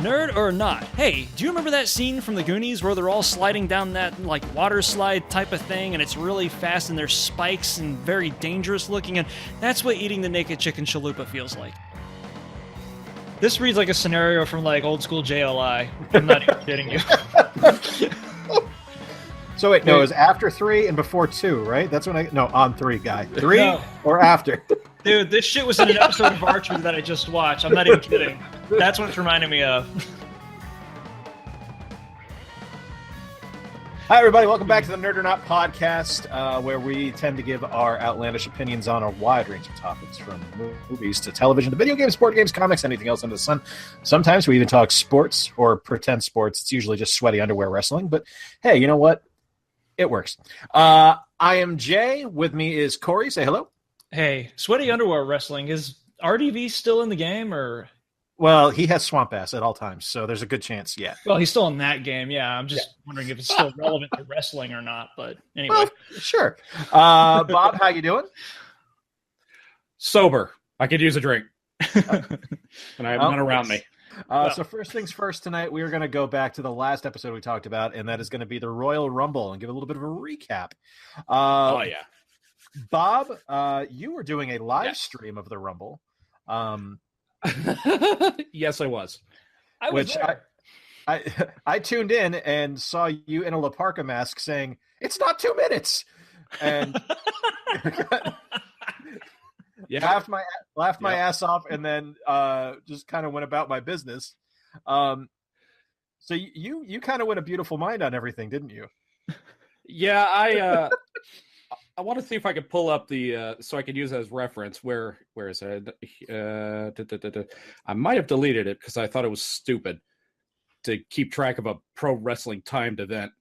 Nerd or not? Hey, do you remember that scene from the Goonies where they're all sliding down that like water slide type of thing and it's really fast and there's spikes and very dangerous looking, and that's what eating the naked chicken chalupa feels like. This reads like a scenario from like old school JLI. I'm not even kidding you. So wait, no, it was after 3 and before 2, right? That's when on 3, guy. 3 or after? Dude, this shit was in an episode of Archer that I just watched. I'm not even kidding. That's what it's reminding me of. Hi, everybody. Welcome back to the Nerd or Not podcast, where we tend to give our outlandish opinions on a wide range of topics, from movies to television to video games, board games, comics, anything else under the sun. Sometimes we even talk sports or pretend sports. It's usually just sweaty underwear wrestling. But hey, you know what? It works. I am Jay. With me is Corey. Say hello. Hey, sweaty underwear wrestling. Is RDV still in the game, or? Well, he has swamp ass at all times, so there's a good chance, yeah. Well, he's still in that game, yeah. I'm just wondering if it's still relevant to wrestling or not, but anyway. Well, sure. Bob, how you doing? Sober. I could use a drink. And I have none around me. So first things first tonight, we are going to go back to the last episode we talked about, and that is going to be the Royal Rumble, and give a little bit of a recap. Oh, yeah. Bob, you were doing a live stream of the Rumble. Yes, I was. I tuned in and saw you in a La Parka mask saying, "It's not 2 minutes," and laughed my ass off, and then just kind of went about my business. So you kind of went a beautiful mind on everything, didn't you? Yeah, I want to see if I could pull up the so I could use it as reference. Where is it? I might have deleted it because I thought it was stupid to keep track of a pro wrestling timed event.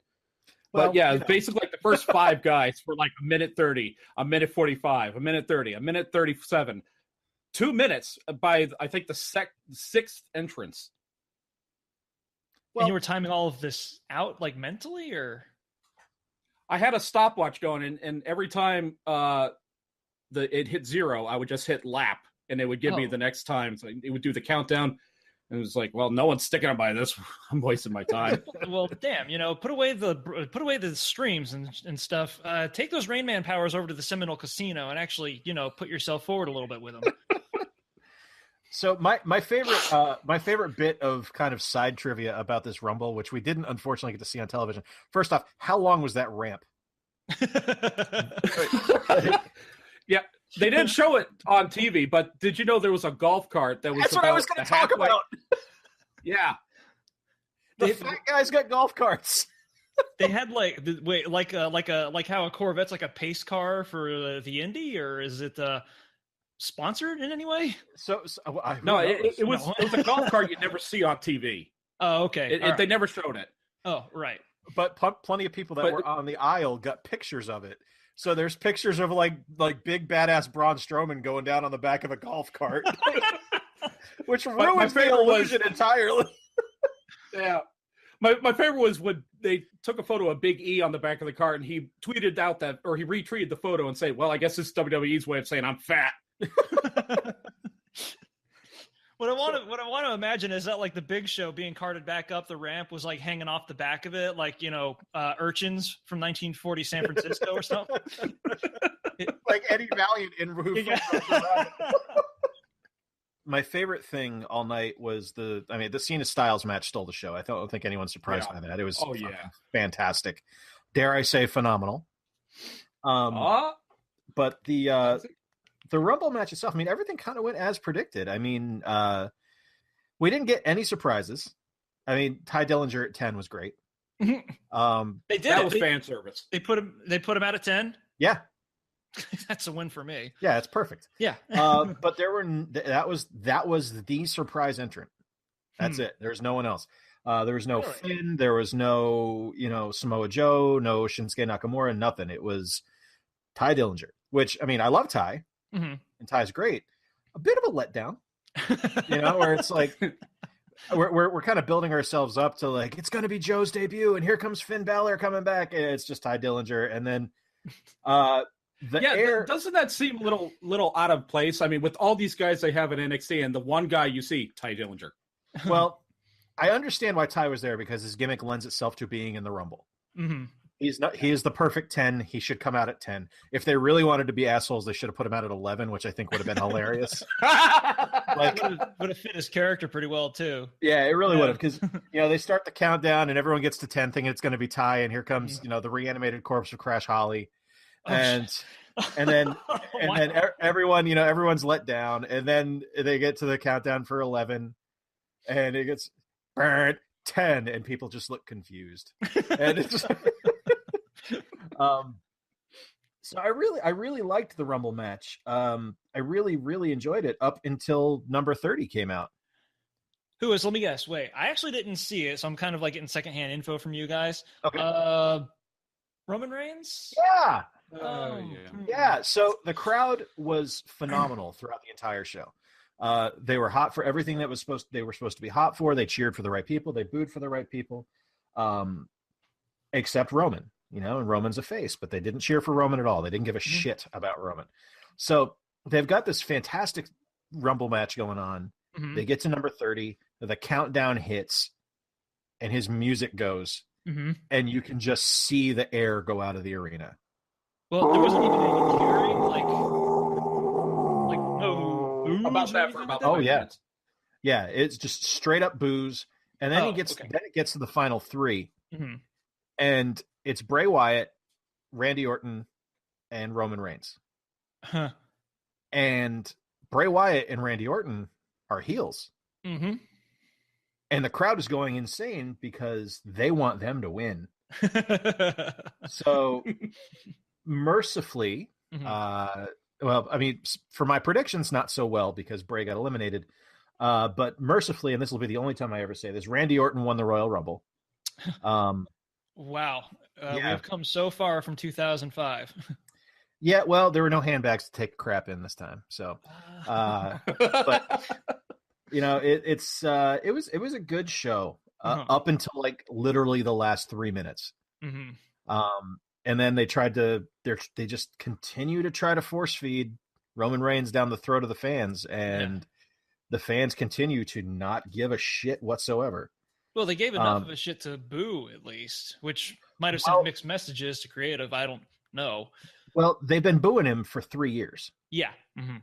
But yeah, it's basically like the first 5 guys for like a minute 30, a minute 45, a minute 30, a minute 37, 2 minutes by I think the 6th entrance. And you were timing all of this out like mentally, or? I had a stopwatch going, and every time it hit 0, I would just hit lap, and it would give me the next time. So it would do the countdown, and it was like, well, no one's sticking by this. I'm wasting my time. Well, damn, put away the streams and stuff. Take those Rain Man powers over to the Seminole Casino and actually, put yourself forward a little bit with them. So my favorite bit of kind of side trivia about this Rumble, which we didn't unfortunately get to see on television. First off, how long was that ramp? Yeah, they didn't show it on TV, but did you know there was a golf cart that was? That's what I was going to talk about. Yeah, the fat guys got golf carts. They had like how a Corvette's like a pace car for the Indy, or is it? Sponsored in any way? It was a golf cart you'd never see on TV. Oh, okay. They never showed it. Oh, right. But plenty of people that were on the aisle got pictures of it. So there's pictures of like big badass Braun Strowman going down on the back of a golf cart, which ruins the illusion entirely. Yeah. My favorite was when they took a photo of Big E on the back of the cart, and he tweeted out or he retweeted the photo and said, "Well, I guess this is WWE's way of saying I'm fat." What I want to imagine is that like the Big Show being carted back up the ramp was like hanging off the back of it, like urchins from 1940 San Francisco or something. Like Eddie Valiant in Roof. My favorite thing all night was the Cena Styles match stole the show. I don't think anyone's surprised by that. It was fantastic. Dare I say phenomenal. But the Rumble match itself, everything kind of went as predicted. We didn't get any surprises. Ty Dillinger at 10 was great. They did. That was fan service. They put him out at 10. Yeah, that's a win for me. Yeah, it's perfect. Yeah. But that was the surprise entrant. That's it. There's no one else. There was no Finn. There was no Samoa Joe. No Shinsuke Nakamura. Nothing. It was Ty Dillinger. Which I love Ty. Mm-hmm. And Ty's great. A bit of a letdown, where it's like we're kind of building ourselves up to like it's going to be Joe's debut, and here comes Finn Balor coming back, and it's just Ty Dillinger, and then doesn't that seem a little out of place? With all these guys they have in NXT, and the one guy you see, Ty Dillinger. Well, I understand why Ty was there because his gimmick lends itself to being in the Rumble. Mm-hmm. He is the perfect 10. He should come out at 10. If they really wanted to be assholes, they should have put him out at 11, which I think would have been hilarious. Like, would have fit his character pretty well too. Yeah, it really would have, because they start the countdown and everyone gets to 10 thinking it's going to be Ty, and here comes the reanimated corpse of Crash Holly, and then everyone everyone's let down, and then they get to the countdown for 11, and it gets 10, and people just look confused, and it's. So I really liked the Rumble match. I really enjoyed it up until number 30 came out. Who is? Let me guess. Wait, I actually didn't see it, so I'm kind of like getting secondhand info from you guys. Okay. Roman Reigns? Yeah. Yeah. Yeah. So the crowd was phenomenal throughout the entire show. They were hot for everything they were supposed to be hot for. They cheered for the right people. They booed for the right people. Except Roman. And Roman's a face, but they didn't cheer for Roman at all. They didn't give a shit about Roman. So they've got this fantastic Rumble match going on. Mm-hmm. They get to number 30. The countdown hits, and his music goes, and you can just see the air go out of the arena. Well, there wasn't even any cheering, like no boos about that for about 5 minutes. Yeah, it's just straight up booze, and then it gets to the final 3, and it's Bray Wyatt, Randy Orton, and Roman Reigns. Huh. And Bray Wyatt and Randy Orton are heels. Mm-hmm. And the crowd is going insane because they want them to win. So, mercifully, for my predictions, not so well because Bray got eliminated. But mercifully, and this will be the only time I ever say this, Randy Orton won the Royal Rumble. Wow. We've come so far from 2005. Yeah, well, there were no handbags to take crap in this time. So, but it was a good show up until like literally the last 3 minutes. Mm-hmm. And then they just continue to try to force feed Roman Reigns down the throat of the fans, and the fans continue to not give a shit whatsoever. Well, they gave enough of a shit to boo, at least, which might have sent mixed messages to creative. I don't know. Well, they've been booing him for 3 years. Yeah. Mm-hmm.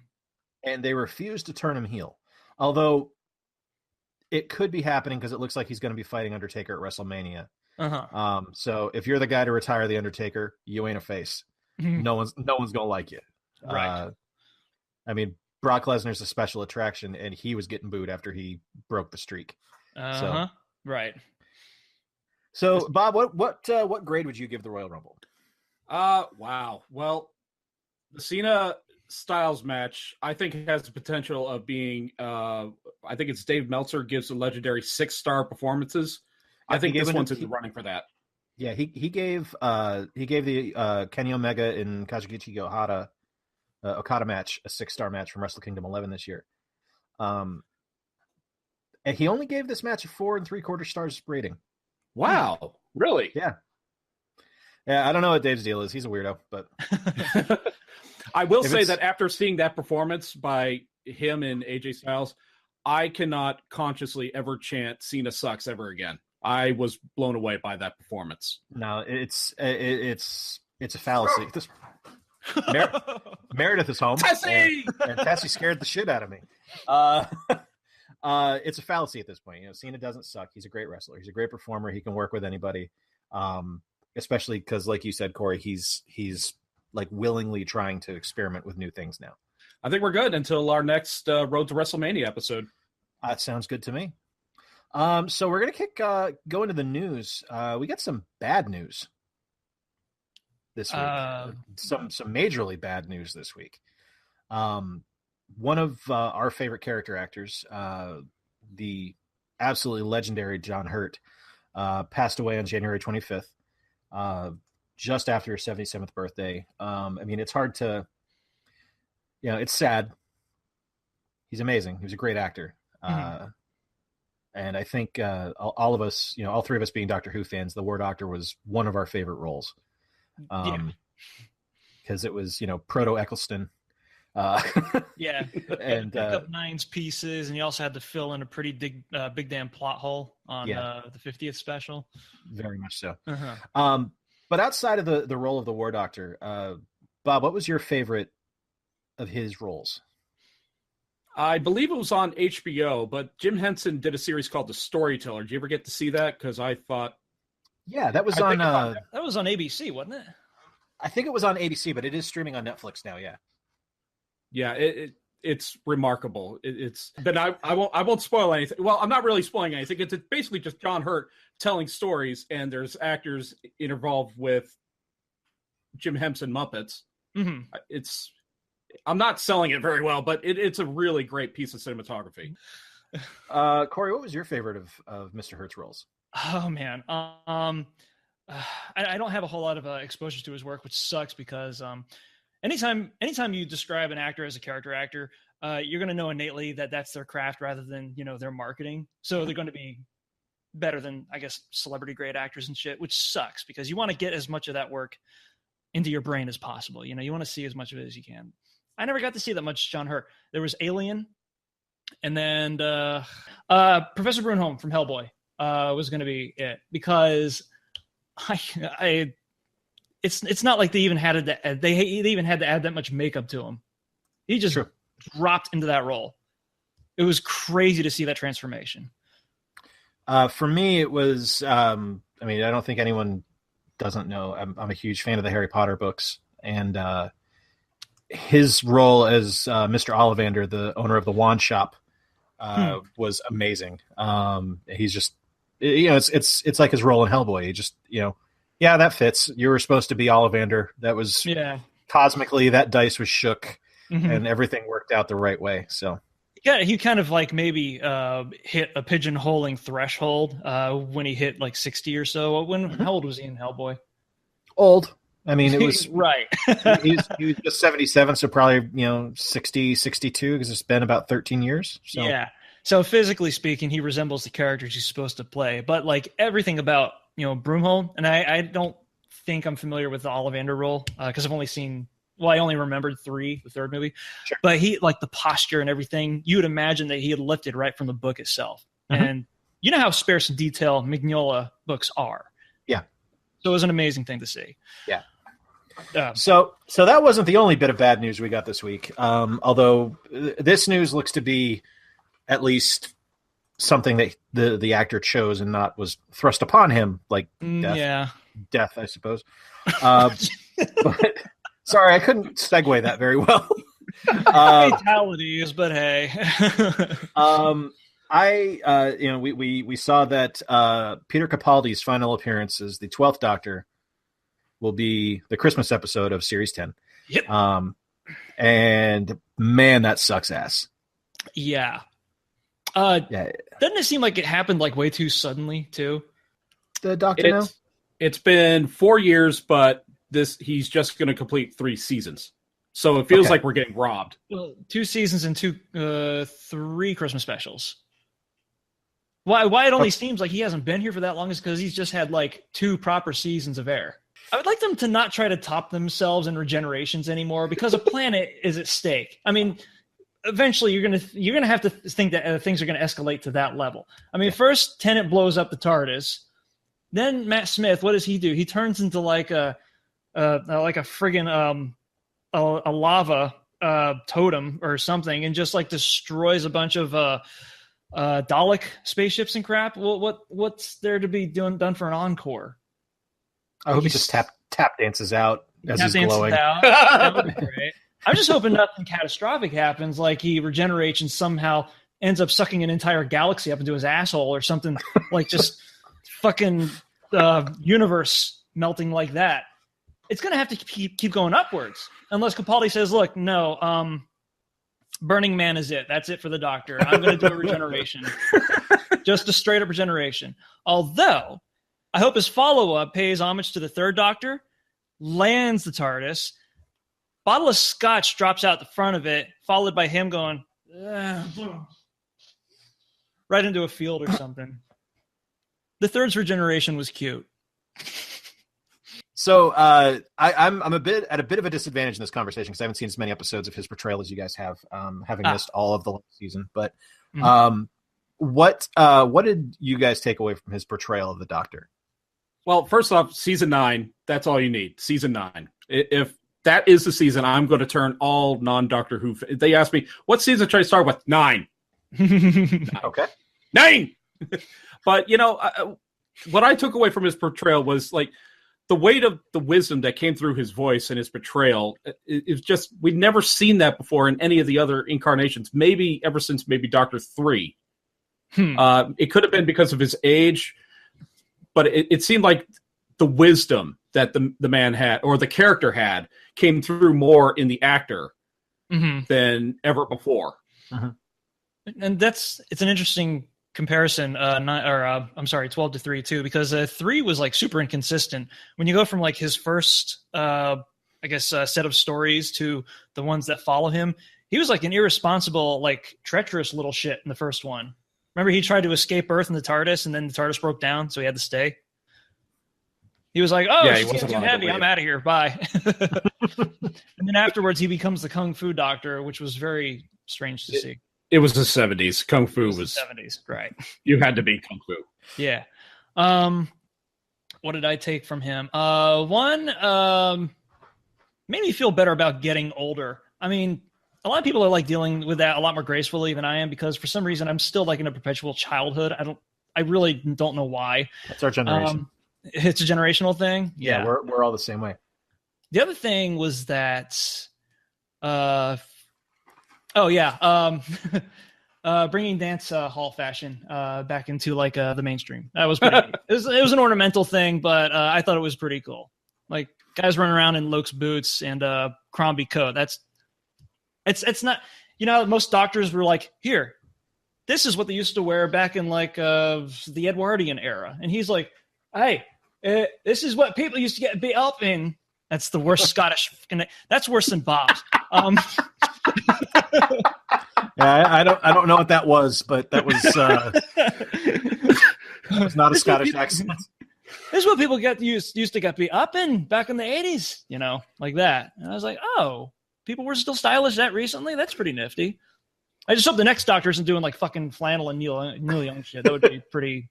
And they refuse to turn him heel. Although it could be happening because it looks like he's going to be fighting Undertaker at WrestleMania. So if you're the guy to retire the Undertaker, you ain't a face. No one's going to like you. Right. Brock Lesnar's a special attraction, and he was getting booed after he broke the streak. Right. So, Bob, what grade would you give the Royal Rumble? Wow. Well, the Cena Styles match, I think, has the potential of being. I think it's Dave Meltzer gives the legendary 6-star performances. I think this one's in the running for that. Yeah, he gave the Kenny Omega and Kazuchika Okada match a 6-star match from Wrestle Kingdom 11 this year. And he only gave this match a 4 3/4 stars rating. Wow, really? Yeah. Yeah, I don't know what Dave's deal is. He's a weirdo, but I will say that after seeing that performance by him and AJ Styles, I cannot consciously ever chant "Cena sucks" ever again. I was blown away by that performance. No, it's a fallacy. Meredith is home. Tessie! And Tessie scared the shit out of me. It's a fallacy at this point. Cena doesn't suck. He's a great wrestler. He's a great performer. He can work with anybody. Especially because, like you said, Corey, he's like willingly trying to experiment with new things now. I think we're good until our next Road to WrestleMania episode. That sounds good to me. So we're gonna go into the news. We got some bad news this week. Some majorly bad news this week. One of our favorite character actors, the absolutely legendary John Hurt, passed away on January 25th. Just after his 77th birthday. It's hard to, it's sad. He's amazing. He was a great actor. And I think all of us, all three of us being Doctor Who fans, the War Doctor was one of our favorite roles. Because it was, Proto Eccleston, Uh, Yeah. and Pick up Nine's pieces, and you also had to fill in a pretty big damn plot hole on the 50th special. very much so. Uh-huh. But outside of the role of the War Doctor, Bob, what was your favorite of his roles? I believe it was on HBO, but Jim Henson did a series called The Storyteller. Did you ever get to see that? Because I thought... Yeah, that was on... that was on ABC, wasn't it? I think it was on ABC, but it is streaming on Netflix now, yeah. Yeah, it's remarkable. But I won't spoil anything. Well, I'm not really spoiling anything. It's basically just John Hurt telling stories, and there's actors involved with Jim Henson Muppets. Mm-hmm. I'm not selling it very well, but it's a really great piece of cinematography. Corey, what was your favorite of Mr. Hurt's roles? Oh man, I don't have a whole lot of exposure to his work, which sucks because anytime you describe an actor as a character actor, you're going to know innately that that's their craft rather than their marketing. So they're going to be better than, I guess, celebrity grade actors and shit, which sucks because you want to get as much of that work into your brain as possible. You want to see as much of it as you can. I never got to see that much John Hurt. There was Alien, and then Professor Broomhome from Hellboy was going to be it because it's not like they even had to add that much makeup to him. He just dropped into that role. It was crazy to see that transformation. For me, it was. I don't think anyone doesn't know. I'm a huge fan of the Harry Potter books, and his role as Mr. Ollivander, the owner of the wand shop, was amazing. He's just, it's like his role in Hellboy. He just, that fits. You were supposed to be Ollivander. That was cosmically, that dice was shook, and everything worked out the right way. So yeah, he kind of like maybe hit a pigeonholing threshold when he hit like 60 or so. How old was he in Hellboy? Old. I mean, it was right. he was just 77, so probably 60, 62, because it's been about 13 years. So. Yeah. So physically speaking, he resembles the characters he's supposed to play, but like everything about Broomhome, and I don't think I'm familiar with the Ollivander role because I've only seen. Well, I only remembered the third movie, but he like the posture and everything. You would imagine that he had lifted right from the book itself, and you know how sparse in detail Mignola books are. Yeah. So it was an amazing thing to see. Yeah. So that wasn't the only bit of bad news we got this week. Although this news looks to be at least something that the actor chose and not was thrust upon him, like death, I suppose. But sorry, I couldn't segue that very well. Fatalities, but hey. We saw that Peter Capaldi's final appearance as the 12th Doctor will be the Christmas episode of Series 10. Yep. And man, that sucks ass. Yeah. Doesn't it seem like it happened like way too suddenly too? The Doctor now? It's been 4 years, but he's just going to complete 3 seasons. So it feels like we're getting robbed. Well, 2 seasons and 3 Christmas specials. Why it only seems like he hasn't been here for that long is because he's just had like 2 proper seasons of air. I would like them to not try to top themselves in regenerations anymore because a planet is at stake. I mean, eventually you're gonna have to think that things are gonna escalate to that level. I mean, first Tennant blows up the TARDIS, then Matt Smith. What does he do? He turns into like a friggin' a lava totem or something, and just like destroys a bunch of Dalek spaceships and crap. Well, what's there to be done for an encore? I hope he just tap dances out as he's glowing. That would be great. I'm just hoping nothing catastrophic happens, like he regenerates and somehow ends up sucking an entire galaxy up into his asshole or something, like just fucking universe melting like that. It's going to have to keep going upwards unless Capaldi says, look, no, Burning Man is it. That's it for the Doctor. I'm going to do a regeneration. Just a straight up regeneration. Although I hope his follow-up pays homage to the third Doctor, lands the TARDIS, bottle of scotch drops out the front of it, followed by him going right into a field or something. The third's regeneration was cute. So I'm a bit at a disadvantage in this conversation because I haven't seen as many episodes of his portrayal as you guys have, having missed all of the last season. But what did you guys take away from his portrayal of the Doctor? Well, first off, season 9, that's all you need. Season 9. If that is the season, I'm going to turn all non-Doctor Who. They ask me, what season should I start with? 9. Okay. 9! But, what I took away from his portrayal was, like, the weight of the wisdom that came through his voice and his portrayal is just, we'd never seen that before in any of the other incarnations, maybe ever since maybe Doctor 3. It could have been because of his age, but it seemed like the wisdom that the man had, or the character had, came through more in the actor than ever before. And it's an interesting comparison. 12 to 3 too, because 3 was like super inconsistent. When you go from like his first, set of stories to the ones that follow him, he was like an irresponsible, like treacherous little shit in the first one. Remember, he tried to escape Earth in the TARDIS, and then the TARDIS broke down, so he had to stay. He was like, "Oh, it's too heavy. I'm out of here. Bye." And then afterwards, he becomes the Kung Fu Doctor, which was very strange to see. It was the 70s. Kung Fu was the 70s, right? You had to be Kung Fu. Yeah. What did I take from him? One made me feel better about getting older. I mean, a lot of people are like dealing with that a lot more gracefully than I am, because for some reason I'm still like in a perpetual childhood. I really don't know why. That's our generation. It's a generational thing. Yeah, we're all the same way. The other thing was that, bringing dance hall fashion back into like the mainstream. That was pretty. It was an ornamental thing, but I thought it was pretty cool. Like guys running around in Luke's boots and Crombie coat. It's not, most doctors were like, here, this is what they used to wear back in like the Edwardian era, and he's like, hey, this is what people used to get beat up in. That's the worst Scottish. That's worse than Bob's. Yeah, I don't know what that was, but that was not a Scottish accent. This is what people used to get beat up in back in the 80s, like that. And I was like, oh, people were still stylish that recently? That's pretty nifty. I just hope the next Doctor isn't doing like fucking flannel and Neil Young shit. That would be pretty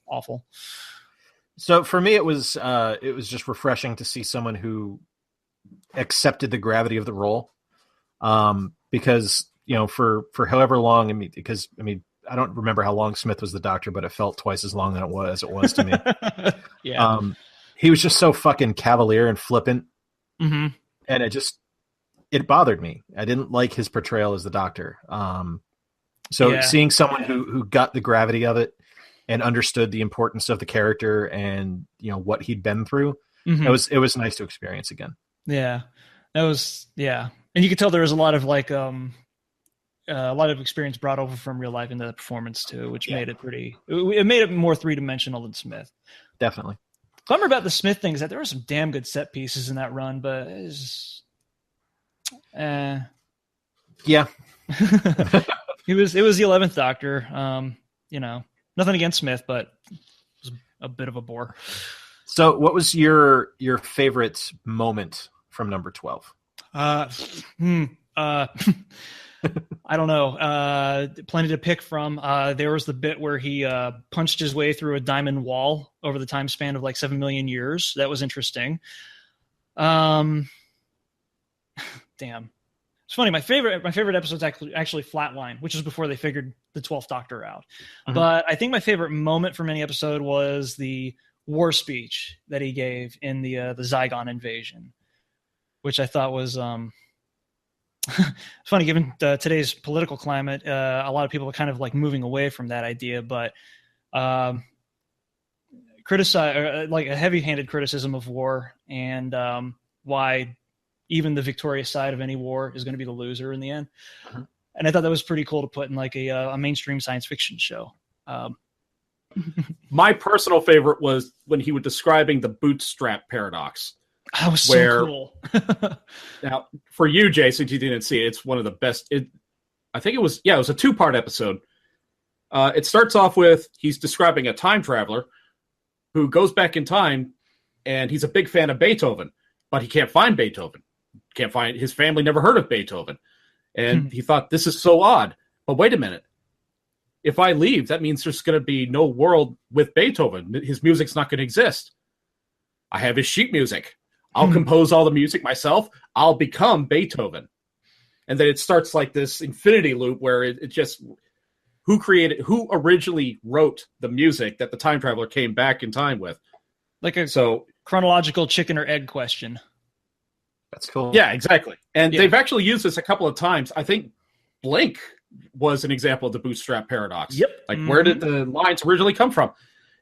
awful. So for me, it was just refreshing to see someone who accepted the gravity of the role, because for however long, I don't remember how long Smith was the Doctor, but it felt twice as long as it was to me. Yeah, he was just so fucking cavalier and flippant, and it bothered me. I didn't like his portrayal as the Doctor. Seeing someone who got the gravity of it and understood the importance of the character and what he'd been through, it was nice to experience again. Yeah, that was and you could tell there was a lot of like a lot of experience brought over from real life into the performance too, which made it more 3-dimensional than Smith. Definitely. Bummer about the Smith thing is that there were some damn good set pieces in that run, but it's yeah. it was the 11th Doctor. Nothing against Smith, but it was a bit of a bore. So what was your favorite moment from number 12? I don't know. Plenty to pick from. There was the bit where he punched his way through a diamond wall over the time span of like 7 million years. That was interesting. Damn. It's funny. My favorite episode is actually Flatline, which is before they figured the 12th Doctor out. But I think my favorite moment from any episode was the war speech that he gave in the Zygon invasion, which I thought was funny given today's political climate. A lot of people are kind of like moving away from that idea, but criticize like a heavy-handed criticism of war and why even the victorious side of any war is going to be the loser in the end. And I thought that was pretty cool to put in like a mainstream science fiction show. My personal favorite was when he was describing the bootstrap paradox. That was so cool. Now, for you, Jason, you didn't see it. It's one of the best. I think it was a 2-part episode. It starts off with he's describing a time traveler who goes back in time and he's a big fan of Beethoven, but he can't find Beethoven. His family never heard of Beethoven. And he thought, this is so odd. But wait a minute. If I leave, that means there's going to be no world with Beethoven. His music's not going to exist. I have his sheet music. I'll compose all the music myself. I'll become Beethoven. And then it starts like this infinity loop where it just, who originally wrote the music that the time traveler came back in time with? Like a chronological chicken or egg question. That's cool. Yeah, exactly. And they've actually used this a couple of times. I think Blink was an example of the bootstrap paradox. Yep. Like, where did the lines originally come from?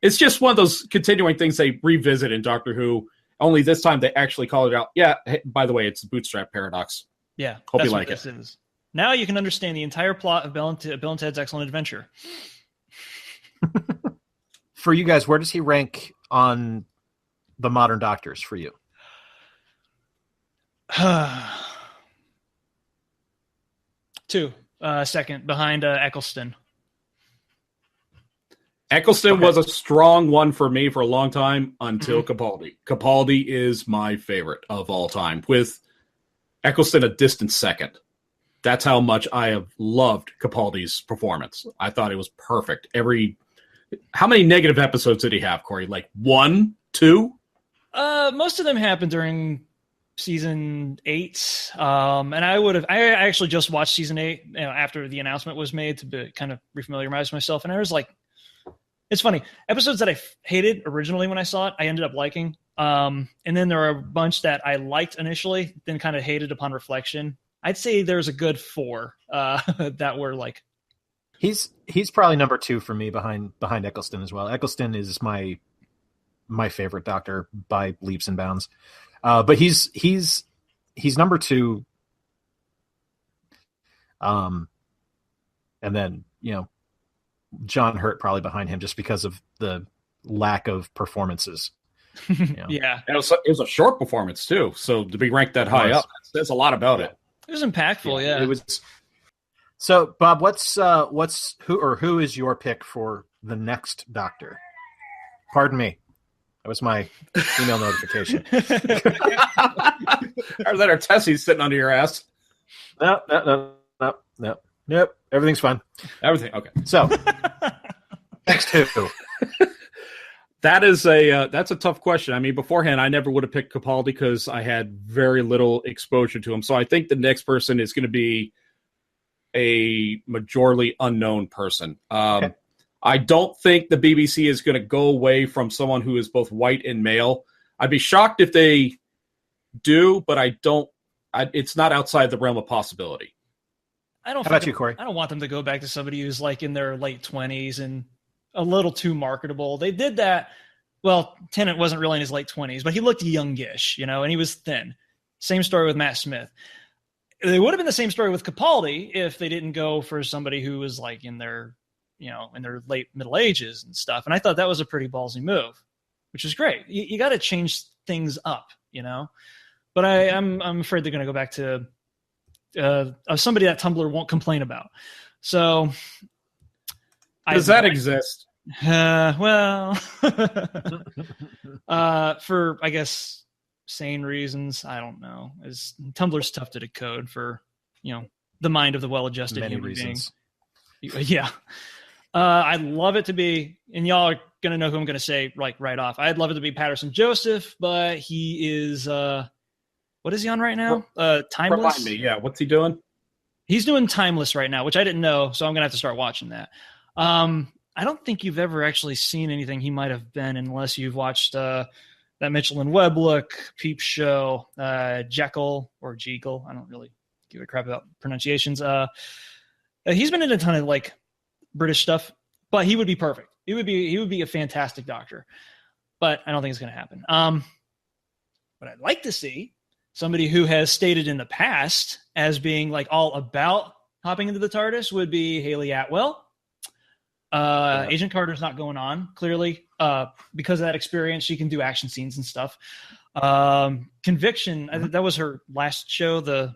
It's just one of those continuing things they revisit in Doctor Who. Only this time they actually call it out. Yeah, hey, by the way, it's the bootstrap paradox. Yeah. Hope you like it. Is. Now you can understand the entire plot of Bill and Ted's Excellent Adventure. For you guys, where does he rank on the modern Doctors for you? Two. Second, behind Eccleston. Eccleston was a strong one for me for a long time until Capaldi. Capaldi is my favorite of all time, with Eccleston a distant second. That's how much I have loved Capaldi's performance. I thought it was perfect. How many negative episodes did he have, Corey? Like 1, 2? Most of them happened during season 8. And I actually just watched season 8 after the announcement was made to kind of refamiliarize myself. And I was like, it's funny. Episodes that I hated originally when I saw it, I ended up liking. And then there are a bunch that I liked initially, then kind of hated upon reflection. I'd say there's a good 4 that were like. He's probably number 2 for me behind Eccleston as well. Eccleston is my favorite Doctor by leaps and bounds. But he's number 2. And then, John Hurt probably behind him just because of the lack of performances. Yeah. And it was a short performance too. So to be ranked that high up, says a lot about it. It was impactful. Yeah. It was. So Bob, who is your pick for the next Doctor? Pardon me. That was my email notification. Or that our Tessie's sitting under your ass. Nope. Everything's fine. Everything. Okay. So, next who? That's a tough question. I mean, beforehand, I never would have picked Capaldi because I had very little exposure to him. So I think the next person is going to be a majorly unknown person. Okay. I don't think the BBC is going to go away from someone who is both white and male. I'd be shocked if they do, but it's not outside the realm of possibility. How about you, Corey? I don't want them to go back to somebody who's like in their late 20s and a little too marketable. They did that. Well, Tennant wasn't really in his late 20s, but he looked youngish, and he was thin. Same story with Matt Smith. It would have been the same story with Capaldi if they didn't go for somebody who was like in their late middle ages and stuff. And I thought that was a pretty ballsy move, which is great. You got to change things up, But I'm afraid they're going to go back to somebody that Tumblr won't complain about. So does that exist? Well, for I guess sane reasons, I don't know. Tumblr's tough to decode for the mind of the well-adjusted many human reasons. Being. Yeah, I'd love it to be, and y'all are gonna know who I'm gonna say right off. I'd love it to be Patterson Joseph, but he is. What is he on right now? Timeless? Remind me, yeah. What's he doing? He's doing Timeless right now, which I didn't know, so I'm going to have to start watching that. I don't think you've ever actually seen anything he might have been unless you've watched that Mitchell and Webb look, Peep Show, Jekyll or Jekyll. I don't really give a crap about pronunciations. He's been in a ton of like British stuff, but he would be perfect. He would be a fantastic Doctor, but I don't think it's going to happen. What I'd like to see, somebody who has stated in the past as being like all about hopping into the TARDIS, would be Haley Atwell. Agent Carter's not going on, clearly. Because of that experience, she can do action scenes and stuff. Conviction, I think that was her last show, the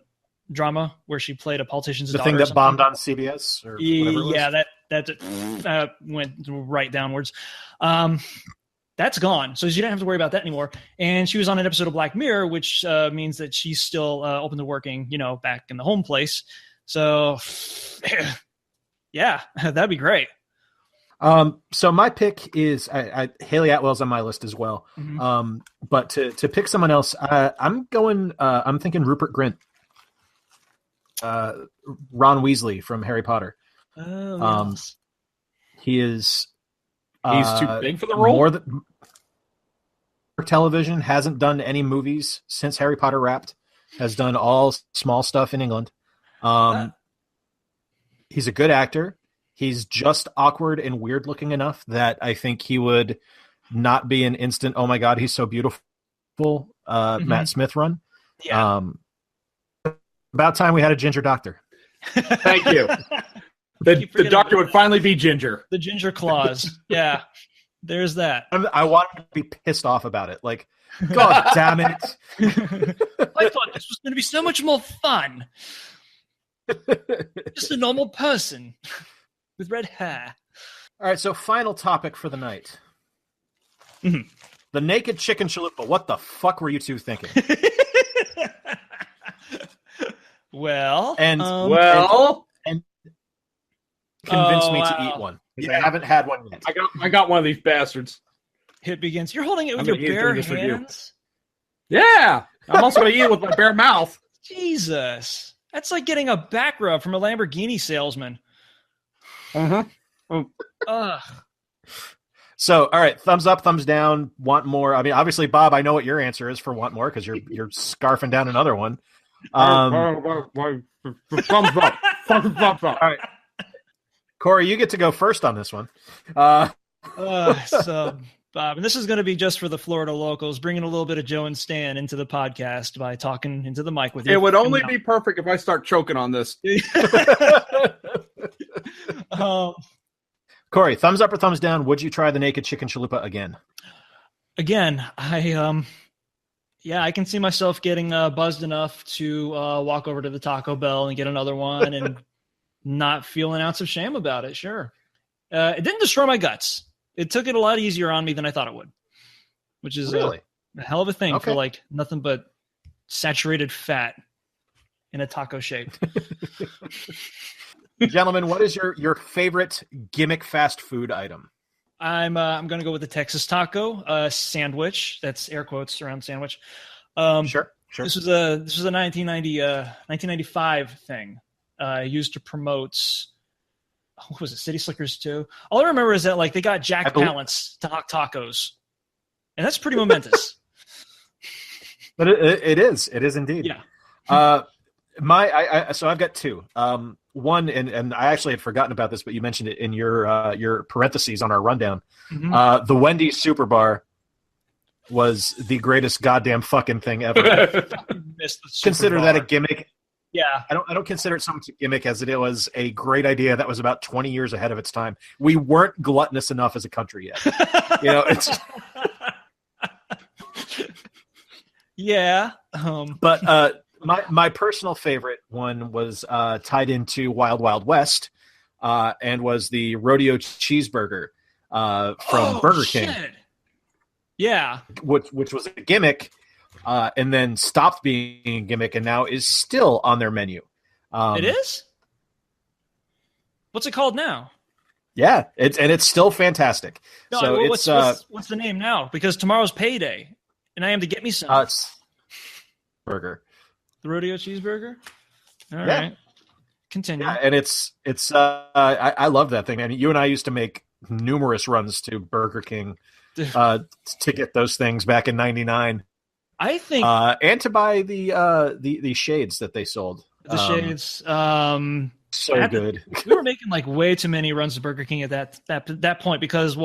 drama where she played a politician's daughter. The thing that bombed on CBS? Or whatever it was? Yeah, that went right downwards. That that's gone. So she didn't have to worry about that anymore. And she was on an episode of Black Mirror, which means that she's still open to working, back in the home place. So, yeah, that'd be great. So my pick is Haley Atwell's on my list as well. Mm-hmm. But to pick someone else, I'm thinking Rupert Grint, Ron Weasley from Harry Potter. Oh, yes. He is. He's too big for the role. More than television, hasn't done any movies since Harry Potter wrapped. Has done all small stuff in England. He's a good actor. He's just awkward and weird looking enough that I think he would not be an instant, oh my God, he's so beautiful, Matt Smith run. Yeah. About time we had a ginger doctor. Thank you. The doctor would finally be ginger. The ginger claws. Yeah. There's that. I want him to be pissed off about it. Like, God damn it. I thought this was going to be so much more fun. Just a normal person with red hair. All right, so final topic for the night. Mm-hmm. The naked chicken chalupa. What the fuck were you two thinking? Well, and convince me to eat one, because I haven't had one yet. I got one of these bastards. It begins. You're holding it with your bare hands? Yeah. I'm also going to eat it with my bare mouth. Jesus. That's like getting a back rub from a Lamborghini salesman. Uh-huh. Ugh. So, all right, thumbs up, thumbs down, want more. I mean, obviously, Bob, I know what your answer is for want more, because you're scarfing down another one. Thumbs up. Thumbs up. All right. Corey, you get to go first on this one. So, Bob, and this is going to be just for the Florida locals, bringing a little bit of Joe and Stan into the podcast by talking into the mic with you. It would only be perfect if I start choking on this. Corey, thumbs up or thumbs down? Would you try the naked chicken chalupa again? Again, I can see myself getting buzzed enough to walk over to the Taco Bell and get another one and not feel an ounce of shame about it. Sure. It didn't destroy my guts. It took it a lot easier on me than I thought it would, which is really a hell of a thing for like nothing but saturated fat in a taco shape. Gentlemen, what is your favorite gimmick fast food item? I'm going to go with the Texas taco sandwich. That's air quotes around sandwich. Sure. This was a 1995 thing used to promote. What was it? City Slickers 2. All I remember is that like they got Jack Palance to hot tacos, and that's pretty momentous. But it is indeed. Yeah. So I've got two. One, and I actually had forgotten about this, but you mentioned it in your parentheses on our rundown. Mm-hmm. The Wendy's Super Bar was the greatest goddamn fucking thing ever. Consider that a gimmick. Yeah. I don't consider it so much a gimmick as it was a great idea that was about 20 years ahead of its time. We weren't gluttonous enough as a country yet. It's yeah. But my personal favorite one was tied into Wild Wild West, and was the rodeo cheeseburger from Burger King. Shit. Yeah. Which was a gimmick. And then stopped being a gimmick, and now is still on their menu. It is? What's it called now? Yeah, it's still fantastic. No, so what's the name now? Because tomorrow's payday, and I am to get me some. It's burger. The rodeo cheeseburger. All right, continue. Yeah, and it's I love that thing, man. You and I used to make numerous runs to Burger King to get those things back in '99. I think, and to buy the shades that they sold. The shades, so good. We were making like way too many runs to Burger King at that point, because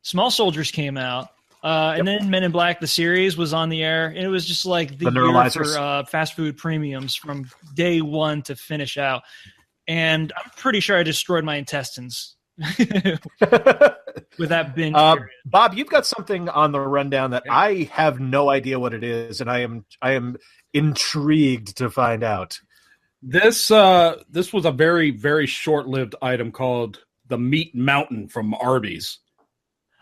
Small Soldiers came out, and then Men in Black the series was on the air, and it was just like the year for fast food premiums from day one to finish out. And I'm pretty sure I destroyed my intestines with that binge period. Bob, you've got something on the rundown that I have no idea what it is, and I am intrigued to find out. This was a very, very short-lived item called the Meat Mountain from Arby's.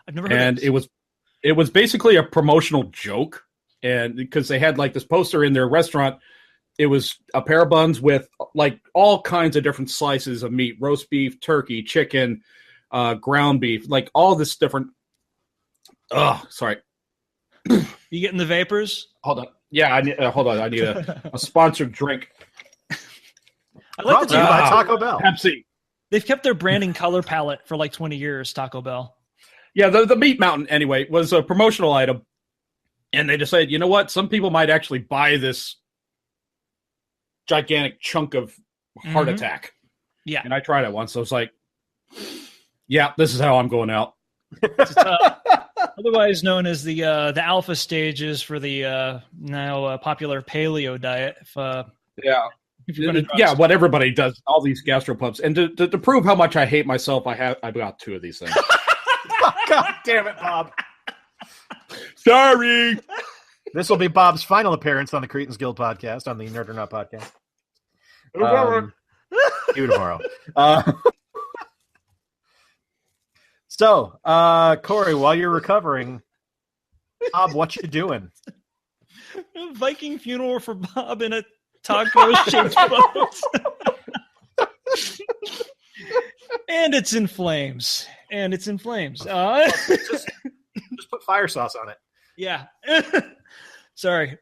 I've never heard of it. It it was basically a promotional joke, and because they had like this poster in their restaurant, it was a pair of buns with like all kinds of different slices of meat: roast beef, turkey, chicken, ground beef, like all this different. Oh, sorry. You getting the vapors? Hold on. Yeah, hold on. I need a sponsored drink. I like Brought to you that by Taco Bell. Pepsi. they've kept their branding color palette for like 20 years, Taco Bell. Yeah, the Meat Mountain, anyway, was a promotional item. And they decided, you know what? Some people might actually buy this gigantic chunk of heart attack. Yeah. And I tried it once. So I was like, yeah, this is how I'm going out. It's, otherwise known as the alpha stages for the now popular paleo diet. If you're gonna Yeah, what everybody does, all these gastropubs. And to prove how much I hate myself, I've got 2 of these things. God damn it, Bob. Sorry. This will be Bob's final appearance on the Cretins Guild podcast, on the Nerd or Not podcast. You tomorrow. So, Corey, while you're recovering, Bob, what you doing? Viking funeral for Bob in a taco-shaped boat. And it's in flames. Just put fire sauce on it. Yeah. Sorry.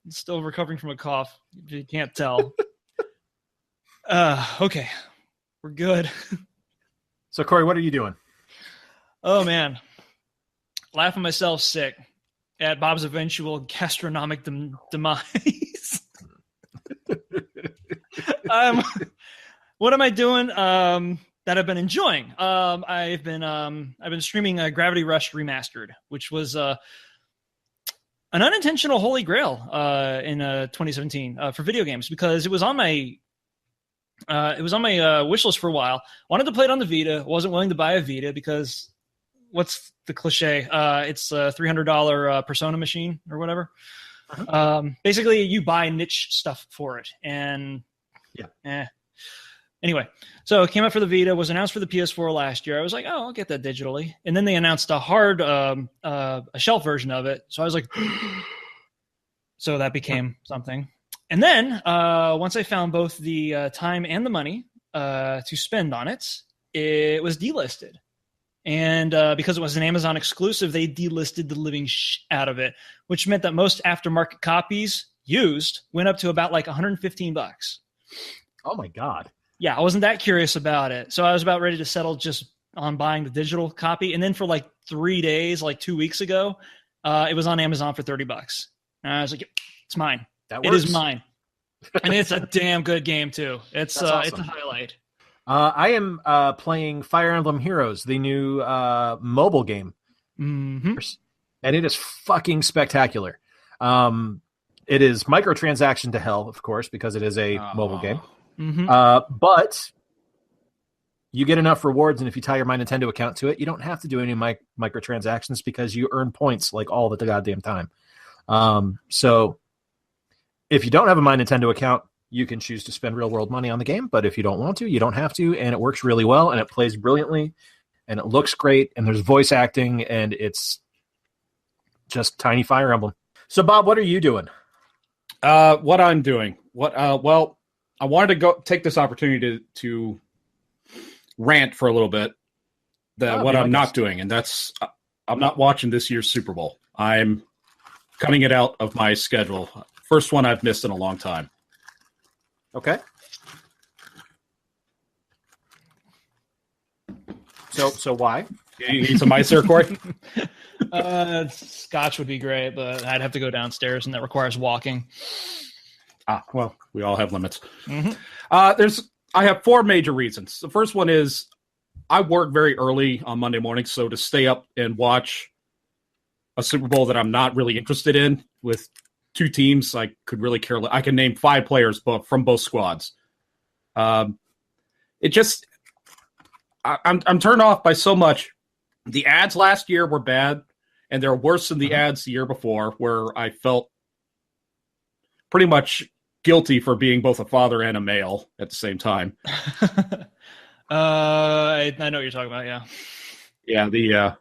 Still recovering from a cough. If you can't tell. Okay. We're good. So, Corey, what are you doing? Oh, man. Laughing myself sick at Bob's eventual gastronomic demise. What am I doing that I've been enjoying? I've been streaming Gravity Rush Remastered, which was an unintentional holy grail in 2017 for video games, because it was on my wish list for a while. Wanted to play it on the Vita. Wasn't willing to buy a Vita because what's the cliche? It's a $300 Persona machine or whatever. Uh-huh. Basically, you buy niche stuff for it, and Anyway, so it came out for the Vita, was announced for the PS4 last year. I was like, oh, I'll get that digitally. And then they announced a hard, a shelf version of it. So I was like, so that became something. And then once I found both the time and the money to spend on it, it was delisted. And because it was an Amazon exclusive, they delisted the living out of it, which meant that most aftermarket copies used went up to about like $115. Oh my God. Yeah, I wasn't that curious about it. So I was about ready to settle just on buying the digital copy. And then for like 3 days, like 2 weeks ago, it was on Amazon for $30. And I was like, it's mine. It is mine. And it's a damn good game too. It's awesome. It's a highlight. I am playing Fire Emblem Heroes, the new mobile game. Mm-hmm. And it is fucking spectacular. It is microtransaction to hell, of course, because it is a mobile game. Mm-hmm. But you get enough rewards, and if you tie your My Nintendo account to it, you don't have to do any microtransactions because you earn points like all the goddamn time. So if you don't have a My Nintendo account, you can choose to spend real-world money on the game, but if you don't want to, you don't have to, and it works really well, and it plays brilliantly, and it looks great, and there's voice acting, and it's just tiny Fire Emblem. So, Bob, what are you doing? What I'm doing? Well, I wanted to go take this opportunity to rant for a little bit. What I'm not doing, and that's I'm not watching this year's Super Bowl. I'm cutting it out of my schedule. First one I've missed in a long time. Okay. So why? You need some ice there, Corey? Scotch would be great, but I'd have to go downstairs, and that requires walking. Well, we all have limits. Mm-hmm. I have 4 major reasons. The first one is I work very early on Monday morning, so to stay up and watch a Super Bowl that I'm not really interested in with 2 teams, I could really care less. I can name 5 players from both squads. I'm turned off by so much. The ads last year were bad, and they're worse than the ads the year before, where I felt pretty much guilty for being both a father and a male at the same time. I know what you're talking about, yeah. Yeah,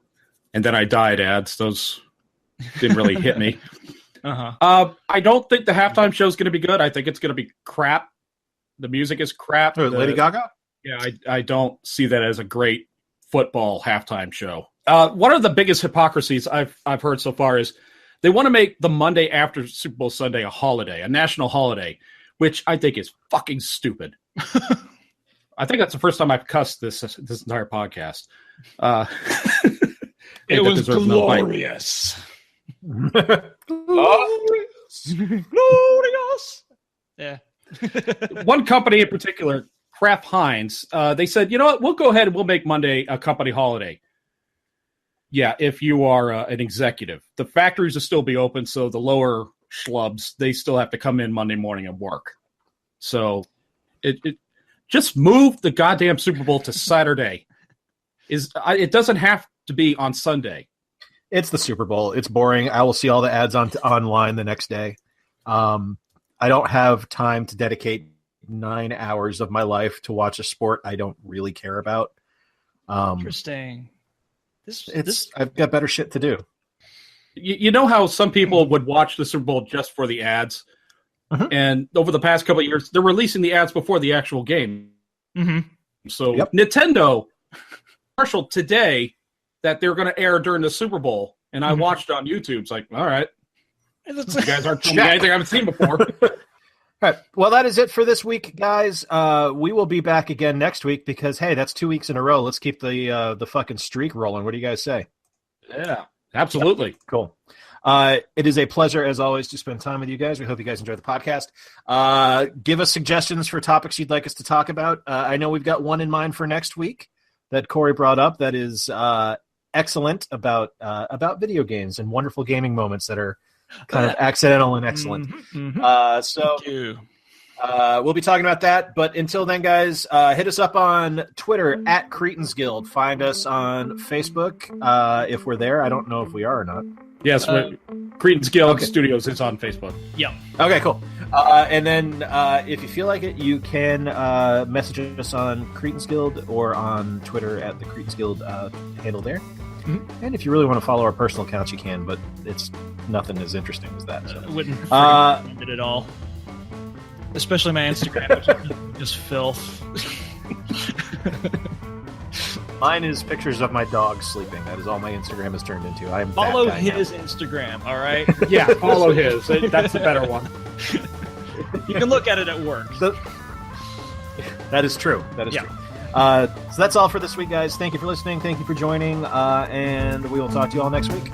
and then I died ads. Those didn't really hit me. I don't think the halftime show is going to be good. I think it's going to be crap. The music is crap. Lady Gaga? Yeah, I don't see that as a great football halftime show. One of the biggest hypocrisies I've heard so far is they want to make the Monday after Super Bowl Sunday a holiday, a national holiday, which I think is fucking stupid. I think that's the first time I've cussed this entire podcast. It was glorious. Glorious. Yeah. One company in particular, Kraft Heinz, they said, you know what, we'll go ahead and we'll make Monday a company holiday. Yeah, if you are an executive. The factories will still be open, so the lower schlubs, they still have to come in Monday morning and work. So it just move the goddamn Super Bowl to Saturday. It doesn't have to be on Sunday. It's the Super Bowl. It's boring. I will see all the ads online the next day. I don't have time to dedicate 9 hours of my life to watch a sport I don't really care about. Interesting. I've got better shit to do. You know how some people would watch the Super Bowl just for the ads? Mm-hmm. And over the past couple of years, they're releasing the ads before the actual game. Mm-hmm. So Nintendo commercial today that they're going to air during the Super Bowl, and I watched it on YouTube. It's like, all right, you guys aren't telling me anything I haven't seen before. All right. Well, that is it for this week, guys. We will be back again next week because, hey, that's 2 weeks in a row. Let's keep the fucking streak rolling. What do you guys say? Yeah, absolutely. Yep. Cool. It is a pleasure, as always, to spend time with you guys. We hope you guys enjoyed the podcast. Give us suggestions for topics you'd like us to talk about. I know we've got one in mind for next week that Corey brought up that is excellent about video games and wonderful gaming moments that are kind of accidental and excellent. So we'll be talking about that. But until then, guys, hit us up on Twitter at Cretins Guild. Find us on Facebook if we're there. I don't know if we are or not. Yes, Cretins Guild Studios is on Facebook. Yeah. Okay, cool. And then if you feel like it, you can message us on Cretins Guild or on Twitter at the Cretins Guild handle there. Mm-hmm. And if you really want to follow our personal accounts, you can, but it's nothing as interesting as that. So. Wouldn't recommend it at all. Especially my Instagram, which is just filth. Mine is pictures of my dog sleeping. That is all my Instagram has turned into. I am follow his Instagram, all right? Yeah, follow his. That's the better one. You can look at it at work. That is true. That is true. So that's all for this week, guys. Thank you for listening. Thank you for joining. And we will talk to you all next week.